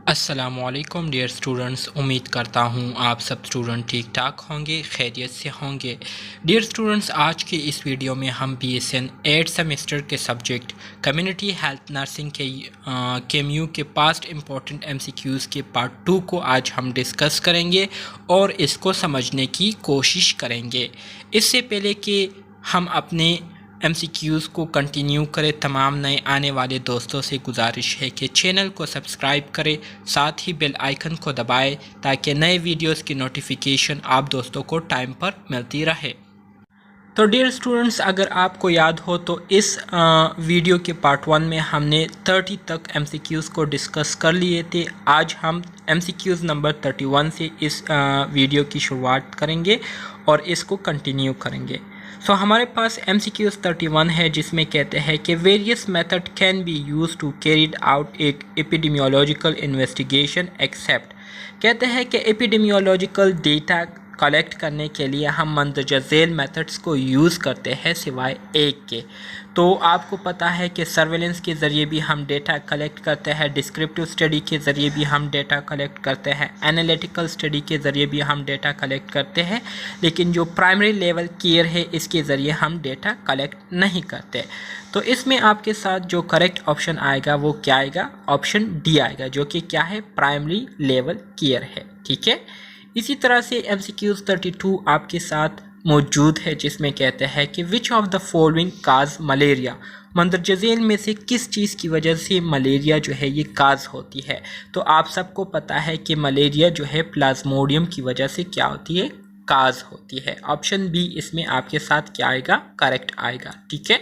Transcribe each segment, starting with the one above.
अस्सलामुअलैकुम dear students, उम्मीद करता हूँ आप सब स्टूडेंट ठीक ठाक होंगे, खैरियत से होंगे। डियर स्टूडेंट्स, आज के इस वीडियो में हम BSN 8 सेमेस्टर के सब्जेक्ट कम्युनिटी हेल्थ नर्सिंग के KMU के पास्ट इम्पोर्टेंट MCQs के पार्ट 2 को आज हम डिस्कस करेंगे और इसको समझने की कोशिश करेंगे। इससे पहले कि हम अपने MCQs को कंटिन्यू करें, तमाम नए आने वाले दोस्तों से गुजारिश है कि चैनल को सब्सक्राइब करें, साथ ही बेल आइकन को दबाएं ताकि नए वीडियोस की नोटिफिकेशन आप दोस्तों को टाइम पर मिलती रहे। तो डियर स्टूडेंट्स, अगर आपको याद हो तो इस वीडियो के पार्ट 1 में हमने 30 तक MCQs को डिस्कस कर लिए थे। आज हम MCQs नंबर 31 से इस वीडियो की शुरुआत करेंगे और इसको कंटिन्यू करेंगे। सो हमारे पास MCQs 31 है, जिसमें कहते हैं कि various method can be use to carried out एक एपिडेमियोलॉजिकल इन्वेस्टिगेशन एक्सेप्ट। कहते हैं कि एपिडेमियोलॉजिकल डेटा कलेक्ट करने के लिए हम मंदरजा झेल मेथड्स को यूज़ करते हैं सिवाय एक के। तो आपको पता है कि सर्वेलेंस के ज़रिए भी हम डेटा कलेक्ट करते हैं, डिस्क्रिप्टिव स्टडी के ज़रिए भी हम डेटा कलेक्ट करते हैं, एनालिटिकल स्टडी के ज़रिए भी हम डेटा कलेक्ट करते हैं, लेकिन जो प्राइमरी लेवल केयर है इसके ज़रिए हम डेटा कलेक्ट नहीं करते। तो इसमें आपके साथ जो करेक्ट ऑप्शन आएगा वो क्या आएगा? ऑप्शन डी आएगा, जो कि क्या है? प्राइमरी लेवल केयर है। ठीक है। इसी तरह से MCQs 32 आपके साथ मौजूद है, जिसमें कहते हैं कि which of the following cause malaria. मंदरजा झेल में से किस चीज़ की वजह से मलेरिया जो है ये काज होती है? तो आप सबको पता है कि मलेरिया जो है प्लाज्मोडियम की वजह से क्या होती है? काज होती है। ऑप्शन बी इसमें आपके साथ क्या आएगा? करेक्ट आएगा। ठीक है।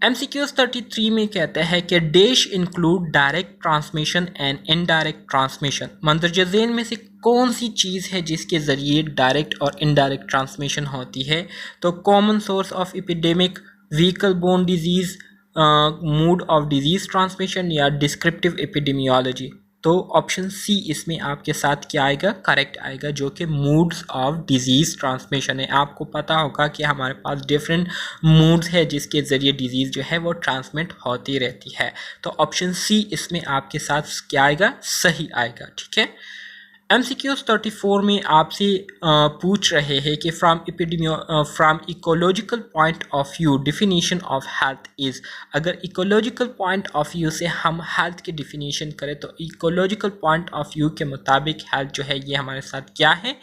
MCQs 33 में कहते हैं कि dash include direct transmission and indirect transmission. मंदरजा झेल में से कौन सी चीज़ है जिसके ज़रिए डायरेक्ट और इनडायरेक्ट ट्रांसमिशन होती है? तो common source of epidemic, vehicle borne disease, mode of disease transmission या डिस्क्रिप्टिव एपिडेमियोलॉजी। तो ऑप्शन सी इसमें आपके साथ क्या आएगा? करेक्ट आएगा, जो कि मूड्स ऑफ डिजीज़ ट्रांसमिशन है। आपको पता होगा कि हमारे पास डिफरेंट मूड्स है जिसके ज़रिए डिजीज़ जो है वो ट्रांसमिट होती रहती है। तो ऑप्शन सी इसमें आपके साथ क्या आएगा? सही आएगा। ठीक है। MCQs 34 में आपसे पूछ रहे हैं कि from ecological point of view definition of health is. अगर इकोलॉजिकल पॉइंट ऑफ व्यू से हम हेल्थ की डिफिनीशन करें तो इकोलॉजिकल पॉइंट ऑफ व्यू के मुताबिक हेल्थ जो है ये हमारे साथ क्या है?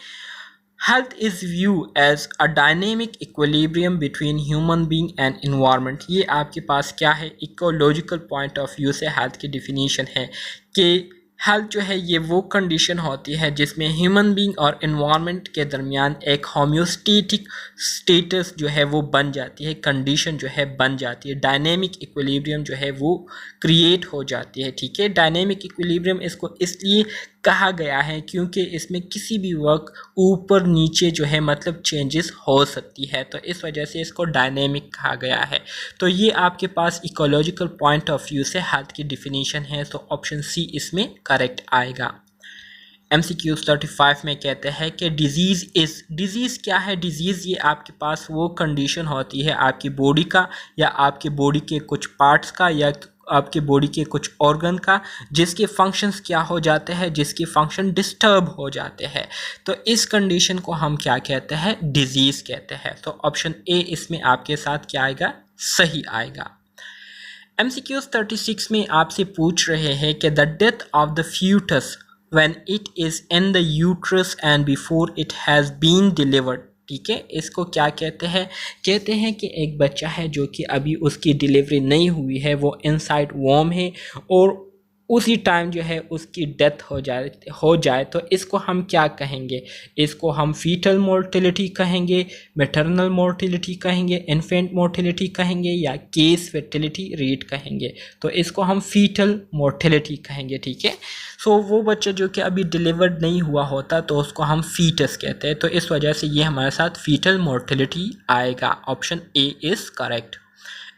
Health is viewed as a dynamic equilibrium between human being and environment। ये आपके पास क्या है? इकोलॉजिकल पॉइंट ऑफ व्यू से हेल्थ की डिफिनीशन है कि हेल्थ जो है ये वो कंडीशन होती है जिसमें ह्यूमन बीइंग और एनवायरनमेंट के दरमियान एक होम्योस्टेटिक स्टेटस जो है वो बन जाती है, कंडीशन जो है बन जाती है, डायनेमिक इक्विलिब्रियम जो है वो क्रिएट हो जाती है। ठीक है। डायनेमिक इक्विलिब्रियम इसको इसलिए कहा गया है क्योंकि इसमें किसी भी वक्त ऊपर नीचे जो है मतलब चेंजेस हो सकती है, तो इस वजह से इसको डायनेमिक कहा गया है। तो ये आपके पास इकोलॉजिकल पॉइंट ऑफ व्यू से हेल्थ की डिफिनीशन है, तो ऑप्शन सी इसमें करेक्ट आएगा। MCQs 35 में कहते हैं कि डिजीज़ क्या है? डिजीज़ ये आपके पास वो कंडीशन होती है आपकी बॉडी का या आपके बॉडी के कुछ पार्ट्स का या आपके बॉडी के कुछ ऑर्गन का, जिसके फंक्शंस क्या हो जाते हैं? जिसके फंक्शन डिस्टर्ब हो जाते हैं। तो इस कंडीशन को हम क्या कहते हैं? डिजीज़ कहते हैं। तो ऑप्शन ए इसमें आपके साथ क्या आएगा? सही आएगा। MCQs 36 में आपसे पूछ रहे हैं कि the death of the foetus when it is in the uterus and before it has been delivered। ठीक है। इसको क्या कहते हैं? कहते हैं कि एक बच्चा है जो कि अभी उसकी डिलीवरी नहीं हुई है, वो इनसाइड वॉर्म है और उसी टाइम जो है उसकी डेथ हो जाए तो इसको हम क्या कहेंगे? इसको हम फीटल मोर्टिलिटी कहेंगे, मैटरनल मोर्टिलिटी कहेंगे, इन्फेंट मोर्टिलिटी कहेंगे या केस फर्टिलिटी रेट कहेंगे? तो इसको हम फीटल मोर्टिलिटी कहेंगे। ठीक है। सो वो बच्चा जो कि अभी डिलीवर्ड नहीं हुआ होता तो उसको हम फीटस कहते हैं, तो इस वजह से ये हमारे साथ फीटल मोर्टिलिटी आएगा। Option A is correct.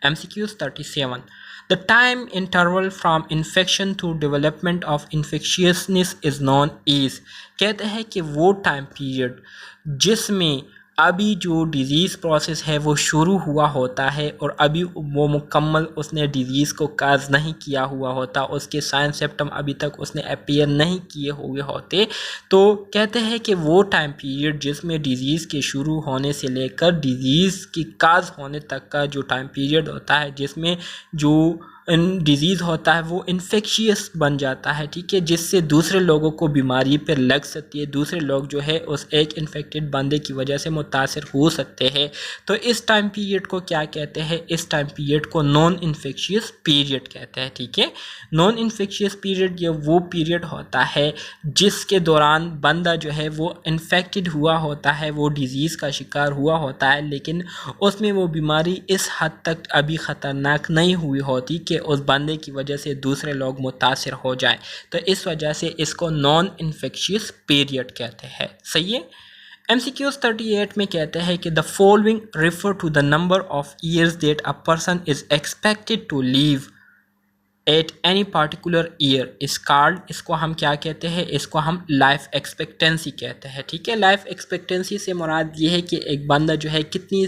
MCQs 37 The time interval from infection to development of infectiousness is known as। कहते हैं कि वो टाइम पीरियड जिसमें अभी जो डिज़ीज़ प्रोसेस है वो शुरू हुआ होता है और अभी वो मुकम्मल उसने डिज़ीज़ को काज नहीं किया हुआ होता, उसके साइन सिम्टम अभी तक उसने अपीयर नहीं किए हुए होते, तो कहते हैं कि वो टाइम पीरियड जिसमें डिज़ीज़ के शुरू होने से लेकर डिज़ीज़ की काज होने तक का जो टाइम पीरियड होता है, जिसमें जो डिज़ीज़ होता है वो इन्फेक्शियस बन जाता है, ठीक है, जिससे दूसरे लोगों को बीमारी पर लग सकती है, दूसरे लोग जो है उस एक इन्फेक्टेड बंदे की वजह से मुतासर हो सकते हैं। तो इस टाइम पीरियड को क्या कहते हैं? इस टाइम पीरियड को नॉन इन्फेक्शियस पीरियड कहते हैं, ठीक है। नॉन इन्फेक्शियस पीरियड ये वो पीरियड होता है जिसके दौरान बंदा जो है वो इन्फेक्टेड हुआ होता है, वो डिज़ीज़ का शिकार हुआ होता है, लेकिन उसमें वो बीमारी इस हद तक अभी ख़तरनाक नहीं हुई होती कि उस बंदे की वजह से दूसरे लोग मुतासिर हो जाएं। तो इस वजह से इसको नॉन इन्फेक्शियस पीरियड कहते हैं। सही है। MCQs 38 में कहते हैं कि the following refer to the number of years that a person is expected to live at any particular year is called. इसको हम क्या कहते हैं? इसको हम लाइफ एक्सपेक्टेंसी कहते हैं, ठीक है। लाइफ एक्सपेक्टेंसी से मुराद ये है कि एक बंदा जो है कितनी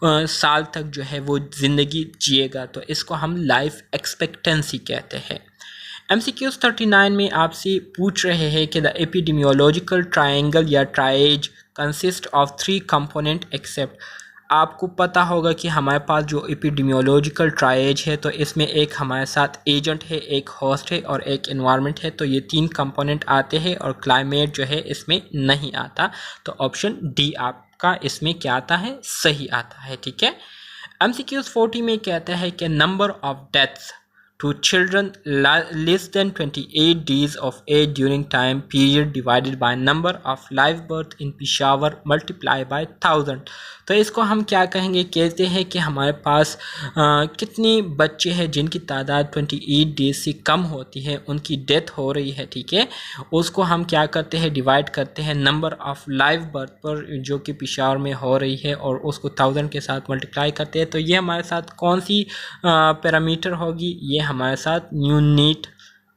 साल तक जो है वो ज़िंदगी जिएगा, तो इसको हम लाइफ एक्सपेक्टेंसी कहते हैं। MCQs 39 में आपसे पूछ रहे हैं कि द एपिडेमियोलॉजिकल ट्रायंगल या triads consist of 3 component except. आपको पता होगा कि हमारे पास जो एपिडेमियोलॉजिकल ट्राइज है तो इसमें एक हमारे साथ एजेंट है, एक होस्ट है और एक एनवायरनमेंट है, तो ये 3 कंपोनेंट आते हैं और क्लाइमेट जो है इसमें नहीं आता। तो ऑप्शन डी आपका इसमें क्या आता है? सही आता है, ठीक है। MCQs 40 में कहता है कि number of deaths to children less than 28 days of age during time period divided by number of live birth in Peshawar multiply by 1000। तो इसको हम क्या कहेंगे? कहते हैं कि हमारे पास कितने बच्चे हैं जिनकी तादाद 28 डेज से कम होती है, उनकी डेथ हो रही है, ठीक है। उसको हम क्या करते हैं? डिवाइड करते हैं नंबर ऑफ लाइव बर्थ पर जो कि पेशावर में हो रही है और उसको 1000 के साथ मल्टीप्लाई करते हैं। तो ये हमारे साथ कौन सी पैरामीटर होगी? ये हमारे साथ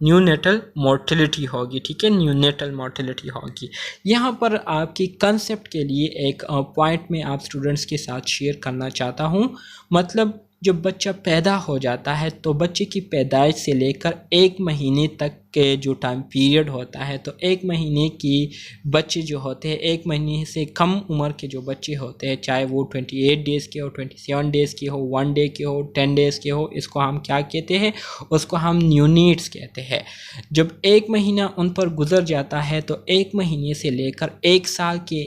न्यूनेटल मोर्टेलिटी होगी, ठीक है, न्यूनेटल मोर्टेलिटी होगी। यहाँ पर आपकी कंसेप्ट के लिए एक पॉइंट में आप स्टूडेंट्स के साथ शेयर करना चाहता हूँ। मतलब जब बच्चा पैदा हो जाता है तो बच्चे की पैदाइश से लेकर 1 महीने तक के जो टाइम पीरियड होता है, तो 1 महीने की बच्चे जो होते हैं, 1 महीने से कम उम्र के जो बच्चे होते हैं, चाहे वो 28 डेज़ के हो, 27 डेज़ के हो, 1 डे के हो, 10 डेज़ के हो, इसको हम क्या कहते हैं? उसको हम न्यूनीट्स कहते हैं। जब 1 महीना उन पर गुजर जाता है तो 1 महीने से लेकर 1 साल के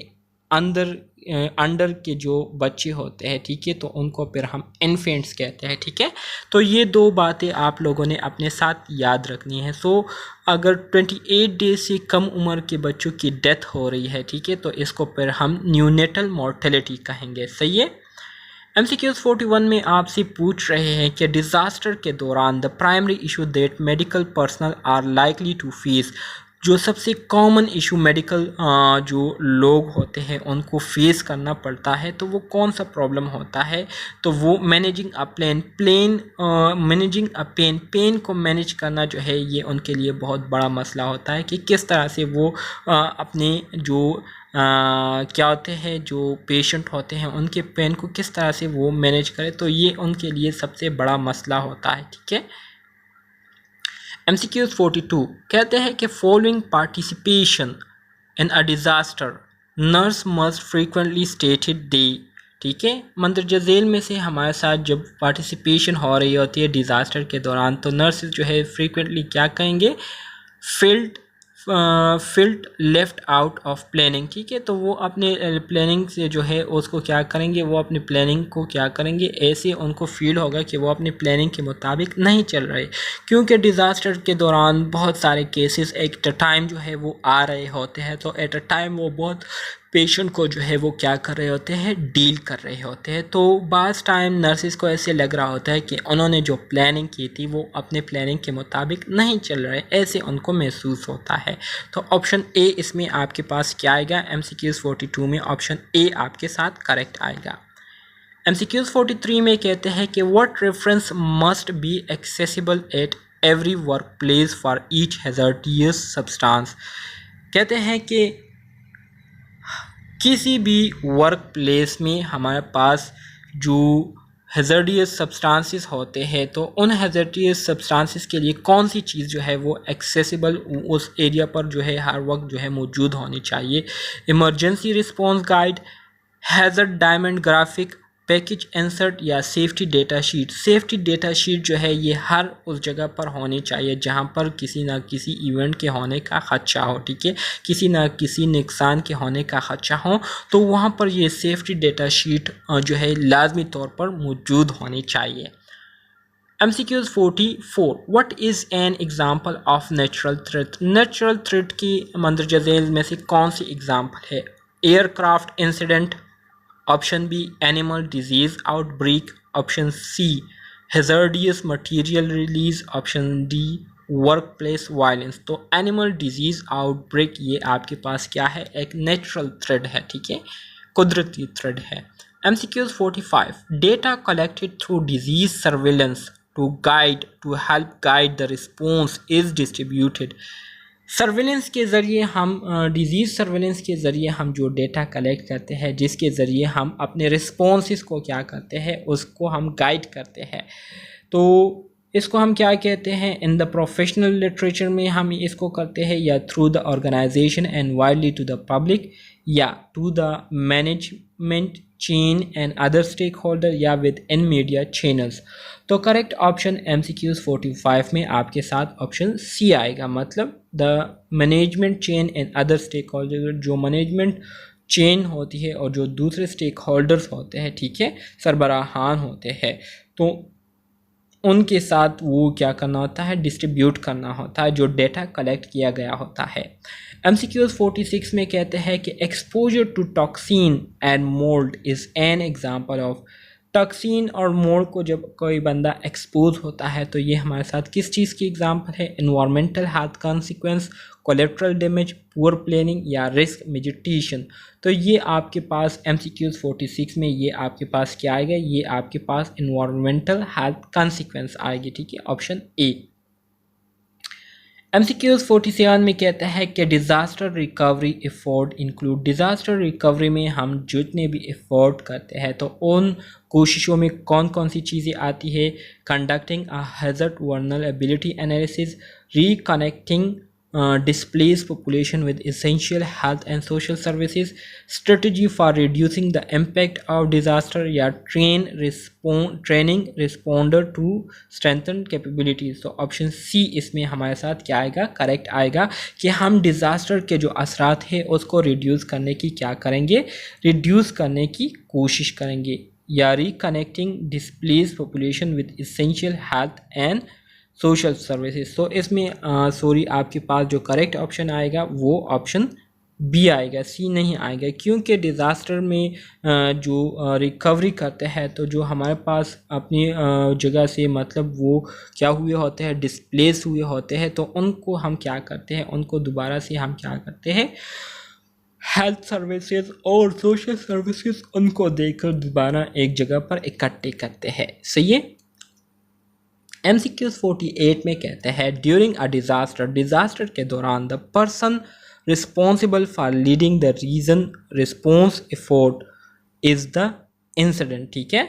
अंडर के जो बच्चे होते हैं, ठीक है, तो उनको फिर हम इन्फेंट्स कहते हैं, ठीक है। तो ये 2 बातें आप लोगों ने अपने साथ याद रखनी है। सो अगर 28 डेज से कम उम्र के बच्चों की डेथ हो रही है, ठीक है, तो इसको फिर हम न्यूनेटल मोर्टेलिटी कहेंगे। सही है। MCQs 41 में आपसे पूछ रहे हैं कि डिज़ास्टर के दौरान the primary issue that medical personal are likely to face. जो सबसे कॉमन इशू मेडिकल जो लोग होते हैं उनको फेस करना पड़ता है, तो वो कौन सा प्रॉब्लम होता है? तो वो मैनेजिंग अ पेन को मैनेज करना जो है ये उनके लिए बहुत बड़ा मसला होता है कि किस तरह से वो अपने जो क्या होते हैं, जो पेशेंट होते हैं उनके पेन को किस तरह से वो मैनेज करें, तो ये उनके लिए सबसे बड़ा मसला होता है, ठीक है। MCQs 42 कहते हैं कि following participation in a disaster nurse must frequently stated day, ठीक है। मंदरजा झेल में से हमारे साथ जब पार्टिसिपेशन हो रही होती है डिज़ास्टर के दौरान, तो नर्सेज जो है फ्रीक्वेंटली क्या कहेंगे? Field left out of planning, ठीक है। तो वो अपने प्लानिंग से जो है उसको क्या करेंगे? वो अपनी प्लानिंग को क्या करेंगे? ऐसे उनको फील होगा कि वो अपनी प्लानिंग के मुताबिक नहीं चल रहे, क्योंकि डिज़ास्टर के दौरान बहुत सारे केसेस एट अ टाइम जो है वो आ रहे होते हैं। तो एट अ टाइम वो बहुत पेशेंट को जो है वो क्या कर रहे होते हैं? डील कर रहे होते हैं। तो बाज़ टाइम नर्सिस को ऐसे लग रहा होता है कि उन्होंने जो प्लानिंग की थी वो अपने प्लानिंग के मुताबिक नहीं चल रहे, ऐसे उनको महसूस होता है। तो ऑप्शन ए इसमें आपके पास क्या आएगा? MCQs 42 में ऑप्शन ए आपके साथ करेक्ट आएगा। MCQs 43 में कहते हैं कि what reference must be accessible at every work place for each hazardous substance. कहते हैं कि किसी भी वर्क प्लेस में हमारे पास जो हैज़ार्डियस सब्सटेंसेस होते हैं तो उन हैज़ार्डियस सब्सटेंसेस के लिए कौन सी चीज़ जो है वो एक्सेसिबल उस एरिया पर जो है हर वक्त जो है मौजूद होनी चाहिए। Emergency response guide, hazard diamond graphic, package insert या safety data sheet. Safety data sheet जो है ये हर उस जगह पर होनी चाहिए जहाँ पर किसी ना किसी इवेंट के होने का खदशा हो, ठीक है, किसी ना किसी नुकसान के होने का खदशा हो तो वहाँ पर ये सेफ्टी डेटा शीट जो है लाजमी तौर पर मौजूद होनी चाहिए। MCQs 44 what is an example of natural threat. Natural threat की मंदरजा झेल में से कौन सी एग्जाम्पल है? Aircraft incident, option B animal disease outbreak, option C hazardous material release, option D work place violence. तो एनिमल डिजीज आउटब्रेक ये आपके पास क्या है? एक नेचुरल थ्रेड है, ठीक है, कुदरती थ्रेड है। MCQs 45 data collected through disease surveillance to help guide the response is distributed. Surveillance के ज़रिए हम डिज़ीज़ सर्वेलेंस के ज़रिए हम जो डेटा कलेक्ट करते हैं जिसके ज़रिए हम अपने रिस्पॉन्सेस को क्या करते हैं उसको हम गाइड करते हैं, तो इसको हम क्या कहते हैं? इन द प्रोफेशनल लिटरेचर में हम इसको करते हैं या through the organisation and widely to the public या to the management chain and other stakeholder या विद इन मीडिया चैनल्स। तो करेक्ट ऑप्शन MCQs 45 में आपके साथ ऑप्शन सी आएगा, मतलब the management chain and other stakeholder. जो management chain होती है और जो दूसरे स्टेक होल्डर्स होते हैं, ठीक है, सरबराहान होते हैं, तो उनके साथ वो क्या करना होता है? डिस्ट्रीब्यूट करना होता है जो डेटा कलेक्ट किया गया होता है। MCQs 46 में कहते हैं कि exposure to toxin and mold is an example of. Toxin और मोल्ड को जब कोई बंदा एक्सपोज होता है तो ये हमारे साथ किस चीज़ की एग्जाम्पल है? Environmental health consequence, collateral damage, poor planning या रिस्क मिटिगेशन। तो ये आपके पास MCQs 46 में ये आपके पास क्या आएगा? ये आपके पास इन्वायरमेंटल हेल्थ कॉन्सिक्वेंस आएगी, ठीक है, ऑप्शन ए। MCQs 47 में कहता है कि disaster recovery effort include. Disaster recovery में हम जितने भी एफर्ट करते हैं तो उन कोशिशों में कौन कौन सी चीज़ें आती है? Conducting a hazard vulnerability analysis, reconnecting displaced population with essential health and social services, strategy for reducing the impact of disaster या training responder to strengthen capabilities। तो ऑप्शन सी इसमें हमारे साथ क्या आएगा? करेक्ट आएगा कि हम डिज़ास्टर के जो असरात है उसको रिड्यूस करने की क्या करेंगे? रिड्यूस करने की कोशिश करेंगे या reconnecting displaced population with essential health and social services. तो इसमें सॉरी आपके पास जो करेक्ट ऑप्शन आएगा वो ऑप्शन बी आएगा, सी नहीं आएगा, क्योंकि डिज़ास्टर में जो रिकवरी करते हैं तो जो हमारे पास अपनी जगह से मतलब वो क्या हुए होते हैं? डिस्प्लेस हुए होते हैं, तो उनको हम क्या करते हैं? उनको दोबारा से हम क्या करते हैं? हेल्थ सर्विसेज और सोशल सर्विसेज उनको देकर दोबारा एक जगह पर इकट्ठे करते हैं। सही है। MCQs 48 में कहते हैं ड्यूरिंग अ डिज़ास्टर के दौरान the person responsible for leading the region response effort is the incident. ठीक है,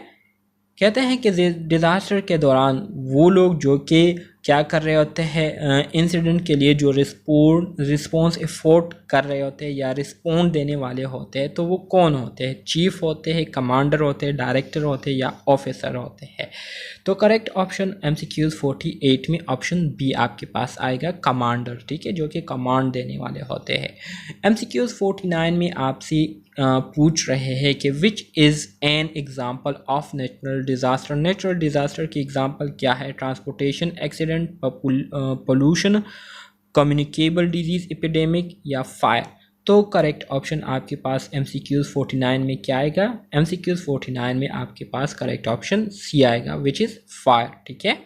कहते हैं कि डिज़ास्टर के दौरान वो लोग जो कि क्या कर रहे होते हैं? इंसिडेंट के लिए जो रिस्पॉन्स एफर्ट कर रहे होते हैं या रिस्पॉन्ड देने वाले होते हैं, तो वो कौन होते हैं? चीफ होते हैं, कमांडर होते हैं, डायरेक्टर होते हैं या ऑफिसर होते हैं। तो करेक्ट ऑप्शन MCQs 48 में ऑप्शन बी आपके पास आएगा, कमांडर। ठीक है, जो कि कमांड देने वाले होते हैं। MCQs 49 में आपसे पूछ रहे हैं कि which is an example of natural disaster. Natural disaster की एग्जाम्पल क्या है? Transportation accident, pollution, communicable disease epidemic या फायर। तो करेक्ट ऑप्शन आपके पास MCQs 49 में क्या आएगा? MCQs 49 में आपके पास करेक्ट ऑप्शन सी आएगा, विच इज़ फायर। ठीक है,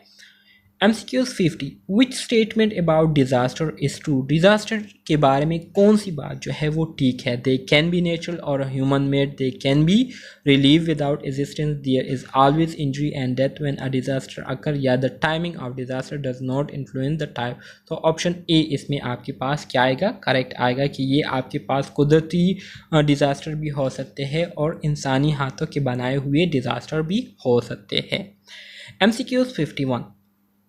MCQs 50 which statement about disaster is true. Disaster के बारे में कौन सी बात जो है वो ठीक है। दे कैन बी नेचुरल और human made, they can be relieve without existence, there is always injury and death when a disaster occur, या the timing of disaster does not influence the time. तो option A इसमें आपके पास क्या आएगा, correct आएगा कि ये आपके पास कुदरती डिज़ास्टर भी हो सकते हैं और इंसानी हाथों के बनाए हुए डिज़ास्टर भी हो सकते हैं। MCQs 51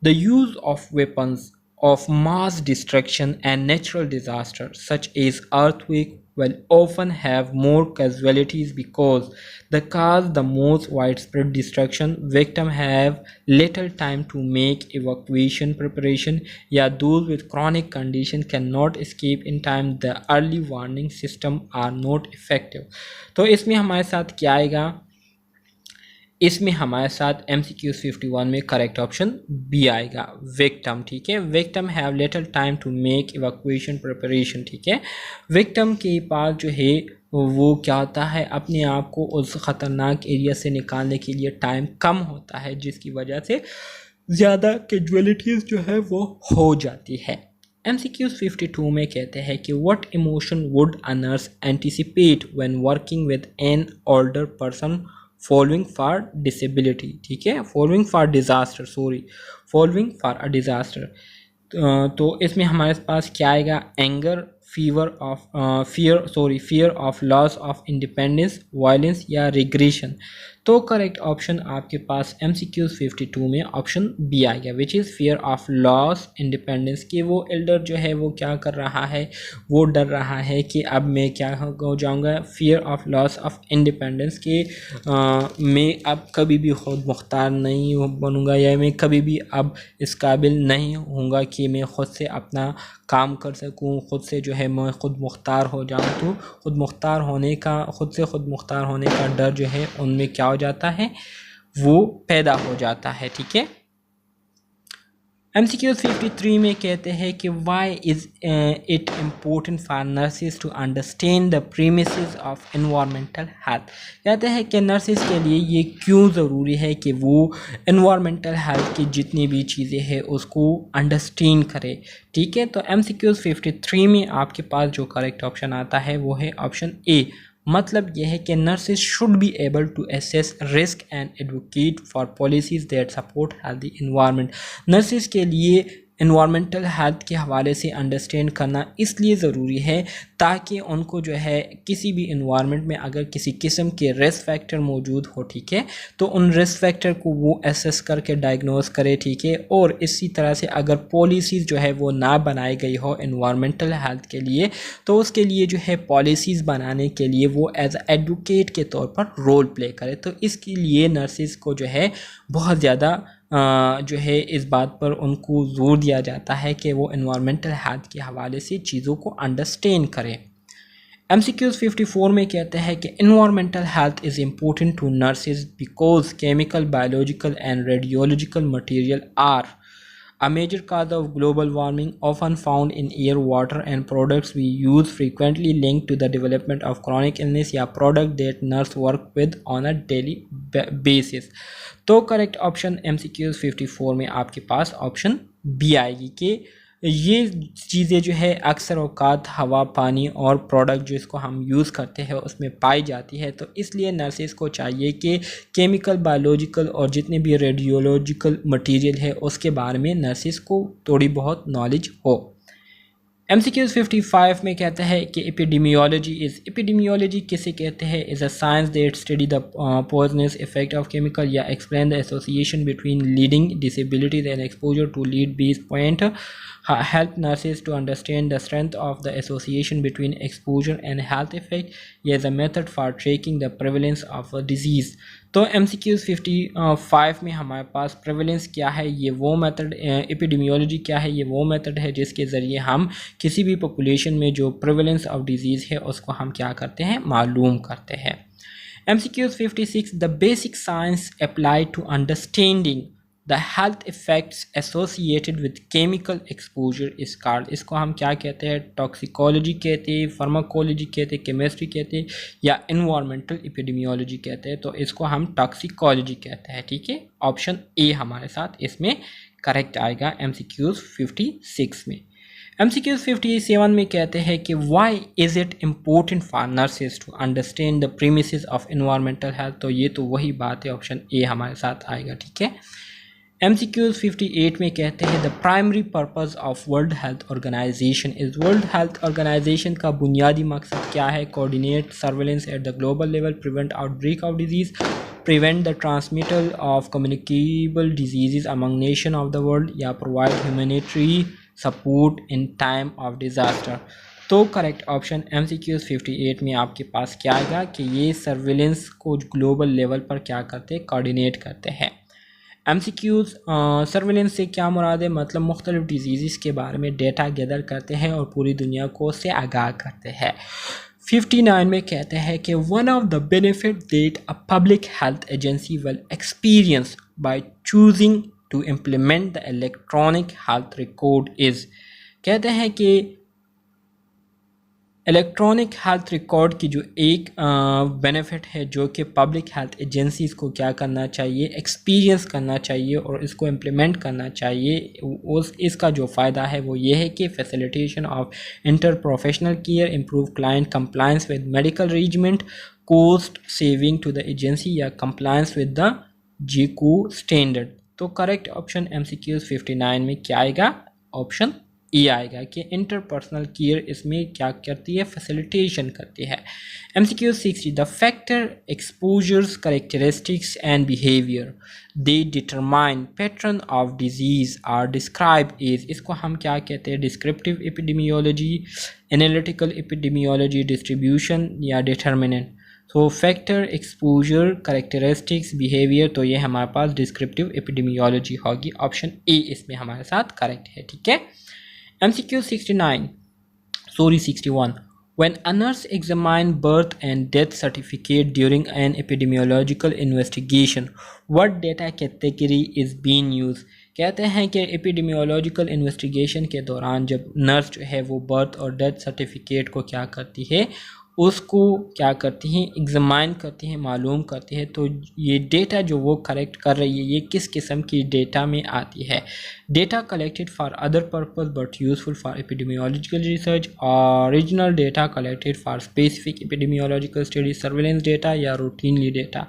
The use of weapons of mass destruction and natural disasters such as earthquake will often have more casualties because they cause the most widespread destruction. Victims have little time to make evacuation preparation, या those with chronic condition cannot escape in time. The early warning system are not effective. तो इसमें हमारे साथ क्या आएगा, इसमें हमारे साथ MCQ 51 में करेक्ट ऑप्शन बी आएगा, विक्टिम। ठीक है, victim have little time to make evacuation preparation. ठीक है, विक्टिम के पास जो है वो क्या होता है, अपने आप को उस ख़तरनाक एरिया से निकालने के लिए टाइम कम होता है, जिसकी वजह से ज़्यादा कैजुअलिटीज़ जो है वो हो जाती है। MCQ 52 में कहते हैं कि what emotion would a nurse anticipate when working with an older person following for disability. ठीक है, following for disaster, sorry following for a disaster. तो इसमें हमारे पास क्या आएगा, anger, fear of loss of independence, violence या रिग्रेशन। तो correct option आपके पास MCQ 52 में ऑप्शन बी आ गया, which is fear of loss independence, कि वो एल्डर जो है वो क्या कर रहा है, वो डर रहा है कि अब मैं क्या हो जाऊंगा, fear of loss of independence, के मैं अब कभी भी खुद मुख्तार नहीं बनूंगा, या मैं कभी भी अब इस काबिल नहीं होऊंगा कि मैं खुद से अपना काम कर सकूं, खुद से जो है मैं खुद मुख्तार हो जाऊं। तो खुद मुख्तार होने का, खुद से खुद मुख्तार होने का डर जो है उनमें क्या हो जाता है, वो पैदा हो जाता है। ठीक है, MCQ 53 में कहते हैं कि why is it important for nurses to understand the premises of environmental health. कहते हैं कि नर्सिस के लिए ये क्यों ज़रूरी है कि वो इन्वायरमेंटल हेल्थ की जितनी भी चीज़ें हैं उसको अंडरस्टैंड करे। ठीक है, तो MCQ 53 में आपके पास जो करेक्ट ऑप्शन आता है वो है ऑप्शन ए। मतलब यह है कि nurses should be able to assess risk and advocate for policies that support healthy environment. Nurses के लिए इन्वायरमेंटल हेल्थ के हवाले से अंडरस्टैंड करना इसलिए ज़रूरी है ताकि उनको जो है किसी भी इन्वायरमेंट में अगर किसी किस्म के रिस्क फैक्टर मौजूद हो, ठीक है, तो उन रिस्क फैक्टर को वो असेस करके डायग्नोस करे। ठीक है, और इसी तरह से अगर पॉलिसीज़ जो है वो ना बनाई गई हो इन्वायरमेंटल हेल्थ के लिए, तो उसके लिए जो है पॉलिसीज़ बनाने के लिए वो एज एडवोकेट के तौर पर रोल प्ले करे। तो इसके लिए नर्सिस को जो है बहुत ज़्यादा जो है इस बात पर उनको जोर दिया जाता है कि वो इन्वायरमेंटल हेल्थ के हवाले से चीज़ों को अंडरस्टैंड करें। MCQ 54 में कहते हैं कि environmental health is important to nurses because chemical, biological and radiological material are a major cause of global warming, often found in air, water and products we use frequently, linked to the development of chronic illness या product that nurse work with on a daily basis। तो correct option MCQ 54 में आपके पास option B आएगी कि ये चीज़ें जो है अक्सर औकात हवा, पानी और प्रोडक्ट जो इसको हम यूज़ करते हैं उसमें पाई जाती है। तो इसलिए नर्सेस को चाहिए कि केमिकल, बायोलॉजिकल और जितने भी रेडियोलॉजिकल मटेरियल है उसके बारे में नर्सेस को थोड़ी बहुत नॉलेज हो। MCQ 55 में कहता है कि एपिडेमियोलॉजी किसे कहते हैं, is a science that study the poisonous effect of chemical या explain the association between leading disabilities and exposure to lead based point, help nurses to understand the strength of the association between exposure and health effect, as a method for tracking the prevalence of a disease। तो MCQ 55 में हमारे पास prevalence क्या है, ये वो method, epidemiology क्या है, ये वो मेथड है जिसके ज़रिए हम किसी भी पॉपुलेशन में जो प्रेवलेंस ऑफ डिजीज़ है उसको हम क्या करते हैं, मालूम करते हैं। MCQ 56 the basic science apply to understanding the health effects associated with chemical exposure is called, इसको हम क्या कहते हैं, टॉक्सिकोलॉजी कहते हैं, फार्माकोलॉजी कहते हैं, केमिस्ट्री कहते हैं या इन्वायरमेंटल एपिडेमियोलॉजी कहते हैं। तो इसको हम टॉक्सिकोलॉजी कहते हैं। ठीक है, ऑप्शन ए हमारे साथ इसमें करेक्ट आएगा MCQs 56 में। MCQs 57 में कहते हैं कि why is it important for nurses to understand the premises of environmental health. तो ये तो वही बात है, ऑप्शन ए हमारे साथ आएगा, ठीक है। MCQs 58 में कहते हैं the primary purpose of world health organization is. World health organization का बुनियादी मकसद क्या है? Coordinate surveillance at the global level, prevent outbreak of disease, prevent the transmittal of communicable diseases among nation of the world, या provide humanitarian support in time of disaster। तो correct option MCQs 58 में आपके पास क्या आएगा कि ये surveillance को global level पर क्या करते हैं? कोऑर्डिनेट करते हैं। MCQs सर्विलेंस से क्या मुराद है? मतलब मुख्तलिफ डिजीज़ के बारे में डेटा गैदर करते हैं और पूरी दुनिया को उससे आगाह करते हैं। 59 में कहते हैं कि one of the benefit that a public health agency will experience by choosing to implement the electronic health record is. कहते हैं कि इलेक्ट्रॉनिक हेल्थ रिकॉर्ड की जो एक बेनिफिट है जो कि पब्लिक हेल्थ एजेंसीज़ को क्या करना चाहिए? एक्सपीरियंस करना चाहिए और इसको इम्प्लीमेंट करना चाहिए। इसका जो फ़ायदा है वो ये है कि facilitation of inter professional care, improve client compliance with medical regimen, cost saving to the agency, या कंप्लायंस विद द जीकू स्टैंडर्ड। तो करेक्ट ऑप्शन MCQs 59 में क्या आएगा? ऑप्शन ए आएगा कि इंटरपर्सनल केयर इसमें क्या करती है? फैसिलिटेशन करती है। MCQ 60 the factor exposures characteristics and behaviour they determine pattern of disease are describe is. इसको हम क्या कहते हैं? Descriptive epidemiology, analytical epidemiology, distribution, या डिटर्मिनेंट। तो फैक्टर एक्सपोजर कैरेक्टरिस्टिक्स बिहेवियर, तो ये हमारे पास डिस्क्रिप्टिव एपिडेमियोलॉजी होगी। ऑप्शन ए इसमें हमारे साथ करेक्ट है, ठीक है। MCQ 61 when a nurse examine birth and death certificate during an epidemiological investigation, what data category is being used? कहते हैं कि एपिडेमियोलॉजिकल इन्वेस्टिगेशन के दौरान जब नर्स जो है वो बर्थ और डेथ सर्टिफिकेट को क्या करती है? उसको क्या करती हैं? एग्जामाइन करती हैं, मालूम करती है। तो ये डेटा जो वो कलेक्ट कर रही है ये किस किस्म की डेटा में आती है? Data collected for other purpose but useful for epidemiological research, original data collected for specific epidemiological study, surveillance data, या रूटीनली डेटा।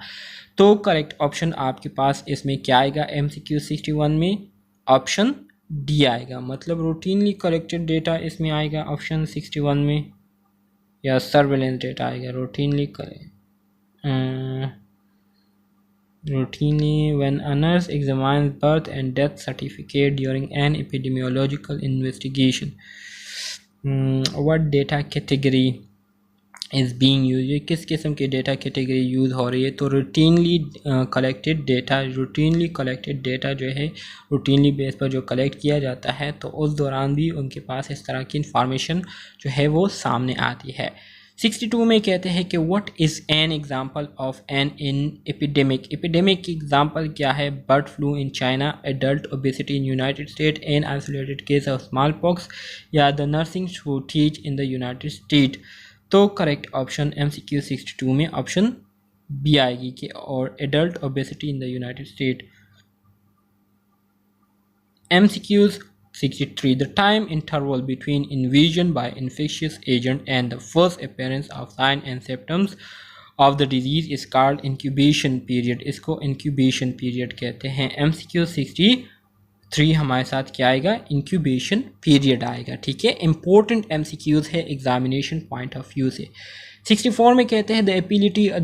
तो करेक्ट ऑप्शन आपके पास इसमें क्या आएगा? MCQ 61 में ऑप्शन डी आएगा, मतलब रूटीनली कलेक्टेड डेटा इसमें आएगा ऑप्शन 61 में, या सर्वेलेंस डेटा आएगा। Routinely when a nurse examines birth and death certificate during an epidemiological investigation, what data category is being used? ये किस किस्म की डेटा कैटेगरी यूज़ हो रही है? तो रूटीनली कलेक्टेड डेटा जो है रूटीनली बेस पर जो कलेक्ट किया जाता है, तो उस दौरान भी उनके पास इस तरह की इंफॉर्मेशन जो है वो सामने आती है। 62 में कहते हैं कि what is an example of an epidemic. Epidemic की एग्जांपल क्या है? Bird flu in China, adult obesity in United State, an isolated case of smallpox, या the nursing shortage in the United State. तो correct option MCQ 62 में ऑप्शन B आएगी कि और adult obesity in the United State. MCQs 63 the time interval between invasion by infectious agent and the first appearance of signs and symptoms of the disease is called incubation period। इसको incubation period कहते हैं। MCQ 63 हमारे साथ क्या आएगा? Incubation period आएगा, ठीक है। इंपॉर्टेंट MCQs है एग्जामिनेशन पॉइंट ऑफ व्यू से। 64 में कहते हैं the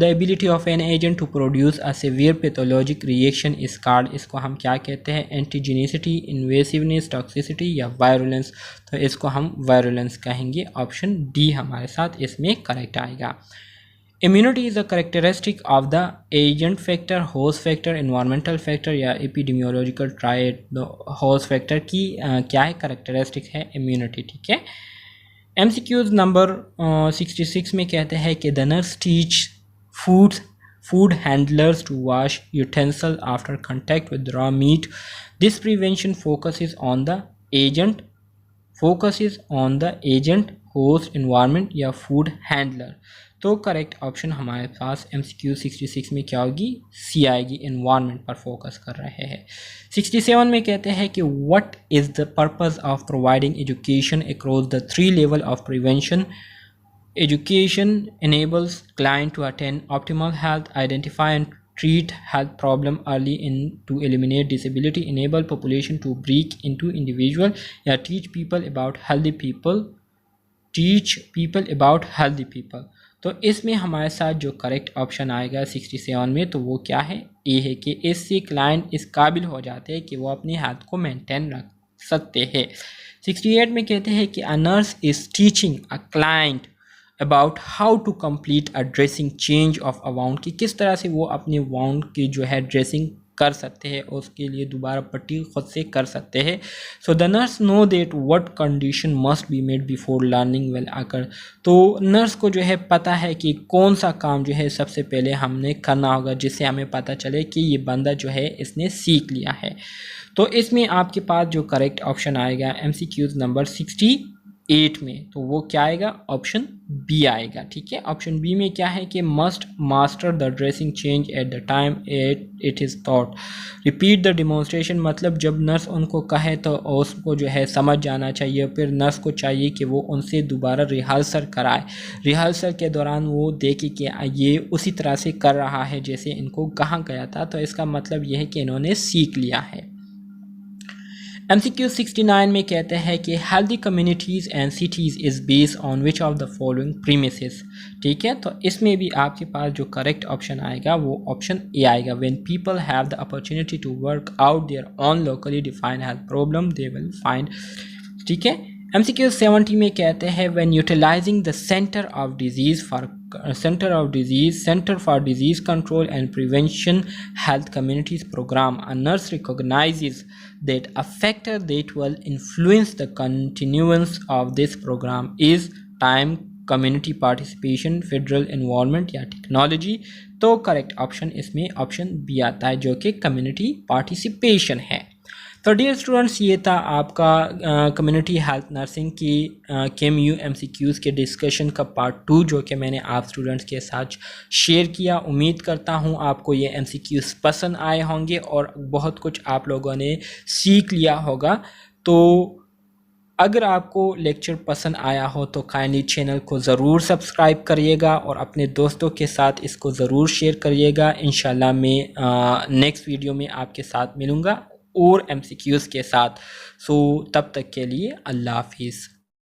ability of an agent to produce a severe pathologic reaction is called. इसको हम क्या कहते हैं? एंटीजेनिसिटी, इन्वेसिवनेस, टॉक्सिसिटी, या वायरुलेंस। तो इसको हम वायरुलेंस कहेंगे। ऑप्शन डी हमारे साथ इसमें करेक्ट आएगा। Immunity is a characteristic of the agent factor, host factor, environmental factor, या एपिडेमियोलॉजिकल ट्रायड। होस्ट फैक्टर की क्या है? करेक्टरिस्टिक है इम्यूनिटी, ठीक है। MCQs नंबर 66 में कहते हैं कि the nurse teach food handlers to wash utensil after contact with raw meat. This prevention focuses on the agent host, environment या फूड हैंडलर। तो करेक्ट ऑप्शन हमारे पास MCQ 66 में क्या होगी, सी आएगी, एनवायरनमेंट पर फोकस कर रहे हैं। 67 में कहते हैं कि what is the purpose of providing education across the 3 level of prevention. Education enables client to attain optimal health, identify and treat health problem early in to eliminate disability, enable population to break into individual या teach people about healthy people। तो इसमें हमारे साथ जो correct option आएगा 67 में, तो वो क्या है, ए है कि इससे क्लाइंट इस काबिल हो जाते हैं कि वो अपनी हेल्थ को मेंटेन रख सकते हैं। 68 में कहते हैं कि a nurse is teaching a client about how to complete a dressing change of a wound, कि किस तरह से वो अपने वाउंड की जो है ड्रेसिंग कर सकते हैं, उसके लिए दोबारा पट्टी खुद से कर सकते हैं। So the nurse know that what condition must be made before learning well occur. तो नर्स को जो है पता है कि कौन सा काम जो है सबसे पहले हमने करना होगा, जिससे हमें पता चले कि ये बंदा जो है इसने सीख लिया है। तो इसमें आपके पास जो करेक्ट ऑप्शन आएगा MCQ नंबर 68 में, तो वो क्या आएगा, ऑप्शन बी आएगा। ठीक है, ऑप्शन बी में क्या है कि must master the dressing change at the time it is thought, repeat the demonstration, मतलब जब नर्स उनको कहे तो उसको जो है समझ जाना चाहिए, फिर नर्स को चाहिए कि वो उनसे दोबारा रिहर्सल कराए, रिहर्सल के दौरान वो देखे कि ये उसी तरह से कर रहा है जैसे इनको कहा गया था, तो इसका मतलब यह है कि इन्होंने सीख लिया है। MCQ 69 में कहते हैं कि healthy communities and cities is based on which of the following premises. ठीक है, तो इसमें भी आपके पास जो करेक्ट ऑप्शन आएगा वो ऑप्शन ए आएगा, when people have the opportunity to work out their own locally defined health problem they will find. ठीक है, MCQ 70 में कहते हैं when utilizing the centre for disease control and prevention health communities programme, a nurse recognizes that a factor that will influence the continuance of this program is time, community participation, federal environment या technology. तो correct option इसमें option B आता है, जो कि community participation है। तो dear students, ये था आपका कम्युनिटी हेल्थ नर्सिंग की KMU MCQs के डिस्कशन का पार्ट 2, जो कि मैंने आप स्टूडेंट्स के साथ शेयर किया। उम्मीद करता हूँ आपको ये MCQs पसंद आए होंगे और बहुत कुछ आप लोगों ने सीख लिया होगा। तो अगर आपको लेक्चर पसंद आया हो तो काइंडली चैनल को ज़रूर सब्सक्राइब करिएगा और अपने दोस्तों के साथ इसको ज़रूर शेयर करिएगा। इंशाल्लाह मैं नेक्स्ट वीडियो में आपके साथ मिलूँगा और MCQs के साथ। सो तब तक के लिए अल्लाह हाफिज़।